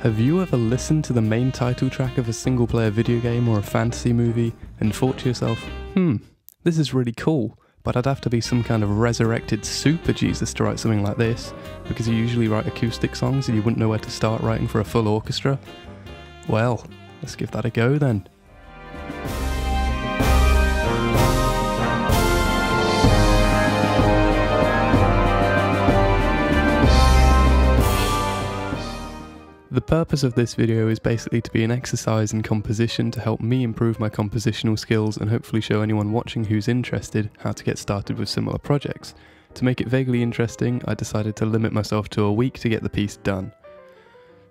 Have you ever listened to the main title track of a single player video game or a fantasy movie and thought to yourself, this is really cool, but I'd have to be some kind of resurrected super Jesus to write something like this, because you usually write acoustic songs and you wouldn't know where to start writing for a full orchestra? Well, let's give that a go then. The purpose of this video is basically to be an exercise in composition to help me improve my compositional skills and hopefully show anyone watching who's interested how to get started with similar projects. To make it vaguely interesting, I decided to limit myself to a week to get the piece done.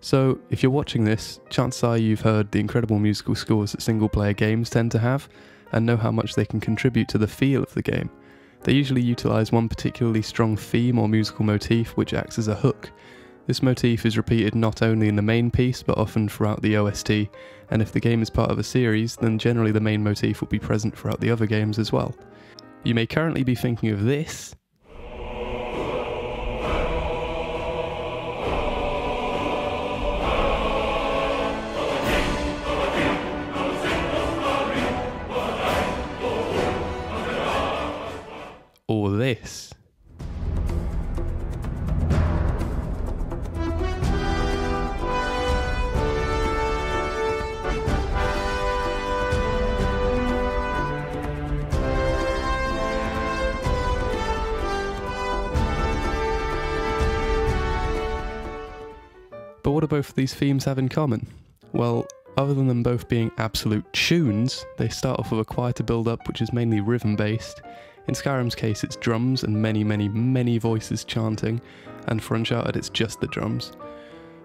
So, if you're watching this, chances are you've heard the incredible musical scores that single player games tend to have, and know how much they can contribute to the feel of the game. They usually utilise one particularly strong theme or musical motif which acts as a hook. This motif is repeated not only in the main piece but often throughout the OST, and if the game is part of a series, then generally the main motif will be present throughout the other games as well. You may currently be thinking of this, or this. But what do both of these themes have in common? Well, other than them both being absolute tunes, they start off with a quieter build-up which is mainly rhythm-based. In Skyrim's case it's drums and many voices chanting, and for Uncharted it's just the drums.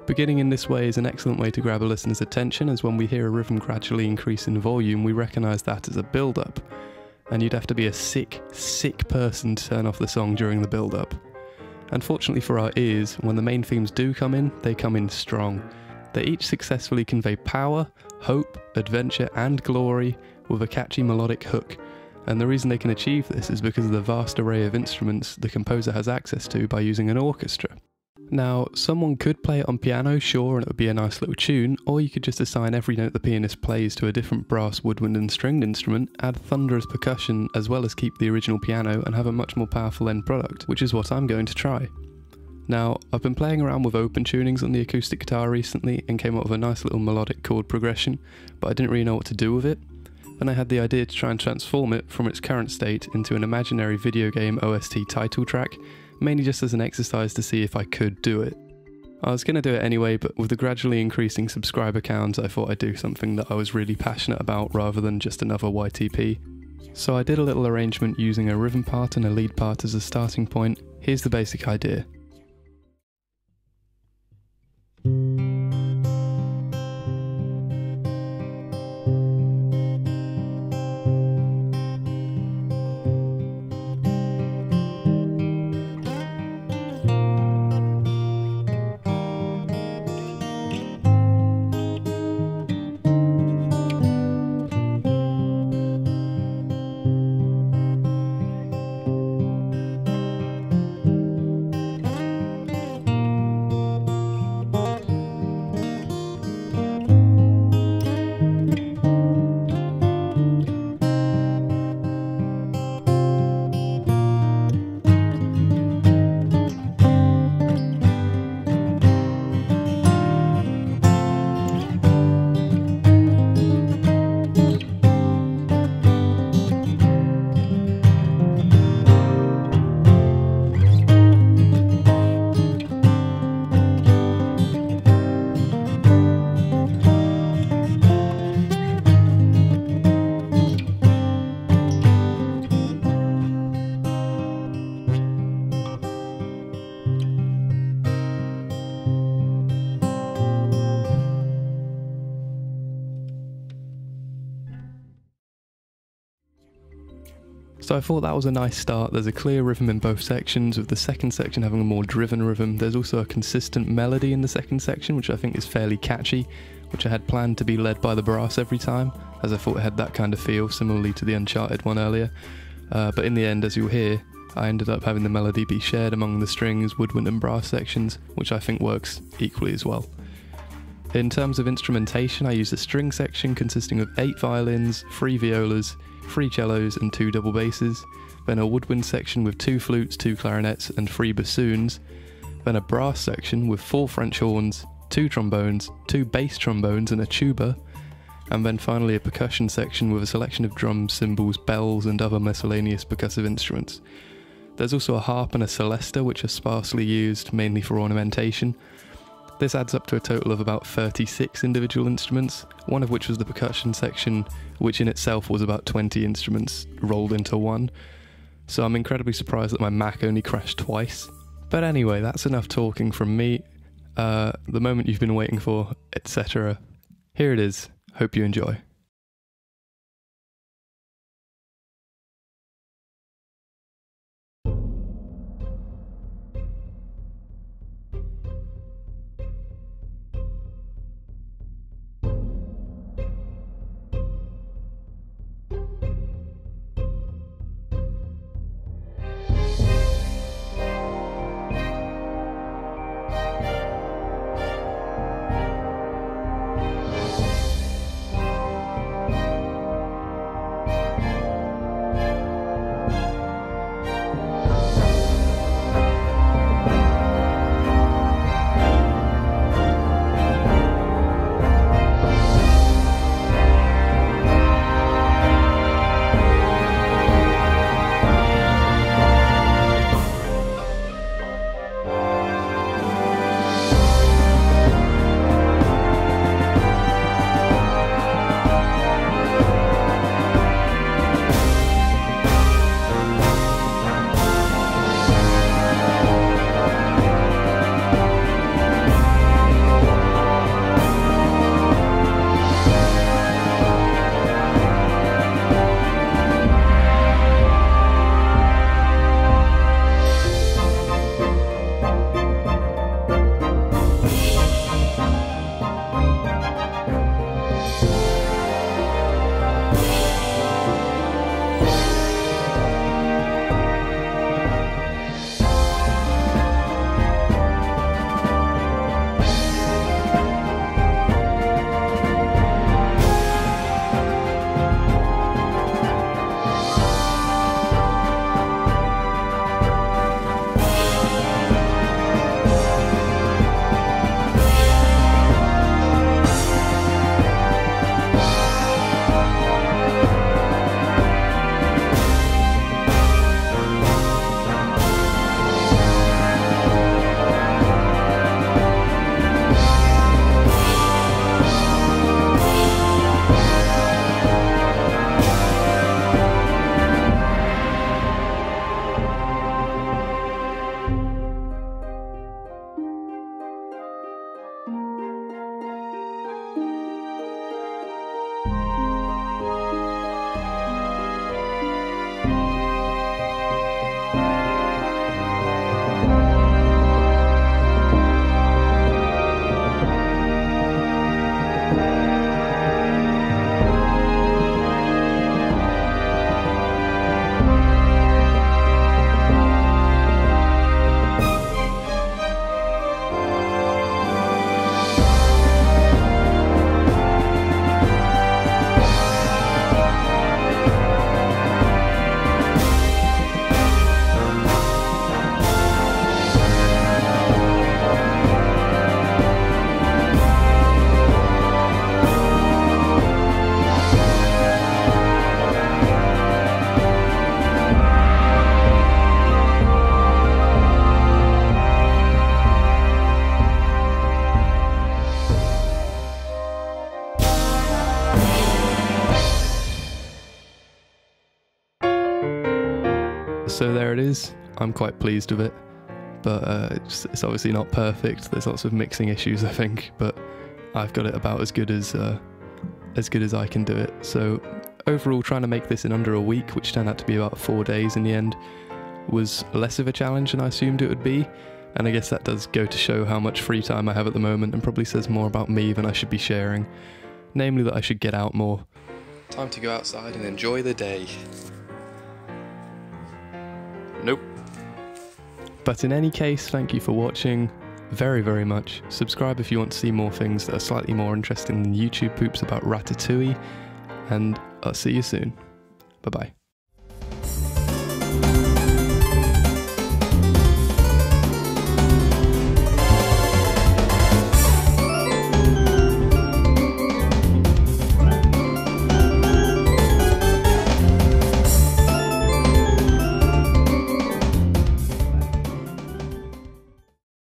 Beginning in this way is an excellent way to grab a listener's attention, as when we hear a rhythm gradually increase in volume we recognise that as a build-up. And you'd have to be a sick person to turn off the song during the build-up. Unfortunately for our ears, when the main themes do come in, they come in strong. They each successfully convey power, hope, adventure and glory with a catchy melodic hook, and the reason they can achieve this is because of the vast array of instruments the composer has access to by using an orchestra. Now, someone could play it on piano, sure, and it would be a nice little tune, or you could just assign every note the pianist plays to a different brass, woodwind and stringed instrument, add thunderous percussion as well as keep the original piano and have a much more powerful end product, which is what I'm going to try. Now, I've been playing around with open tunings on the acoustic guitar recently and came up with a nice little melodic chord progression, but I didn't really know what to do with it. Then I had the idea to try and transform it from its current state into an imaginary video game OST title track, mainly just as an exercise to see if I could do it. I was going to do it anyway, but with the gradually increasing subscriber count I thought I'd do something that I was really passionate about rather than just another YTP. So I did a little arrangement using a rhythm part and a lead part as a starting point. Here's the basic idea. So I thought that was a nice start. There's a clear rhythm in both sections, with the second section having a more driven rhythm. There's also a consistent melody in the second section, which I think is fairly catchy, which I had planned to be led by the brass every time, as I thought it had that kind of feel, similarly to the Uncharted one earlier. But in the end, as you'll hear, I ended up having the melody be shared among the strings, woodwind and brass sections, which I think works equally as well. In terms of instrumentation, I used a string section consisting of 8 violins, 3 violas, 3 cellos and 2 double basses, then a woodwind section with 2 flutes, 2 clarinets and 3 bassoons, then a brass section with 4 French horns, 2 trombones, 2 bass trombones and a tuba, and then finally a percussion section with a selection of drums, cymbals, bells and other miscellaneous percussive instruments. There's also a harp and a celesta which are sparsely used, mainly for ornamentation. This adds up to a total of about 36 individual instruments, one of which was the percussion section, which in itself was about 20 instruments rolled into one. So I'm incredibly surprised that my Mac only crashed twice. But anyway, that's enough talking from me. The moment you've been waiting for, etc. Here it is. Hope you enjoy. So there it is. I'm quite pleased with it, but it's obviously not perfect. There's lots of mixing issues, I think, but I've got it about as good as I can do it. So overall, trying to make this in under a week, which turned out to be about 4 days in the end, was less of a challenge than I assumed it would be. And I guess that does go to show how much free time I have at the moment, and probably says more about me than I should be sharing. Namely that I should get out more. Time to go outside and enjoy the day. Nope. But in any case, thank you for watching. very, very much. Subscribe if you want to see more things that are slightly more interesting than YouTube poops about Ratatouille, and I'll see you soon. Bye bye.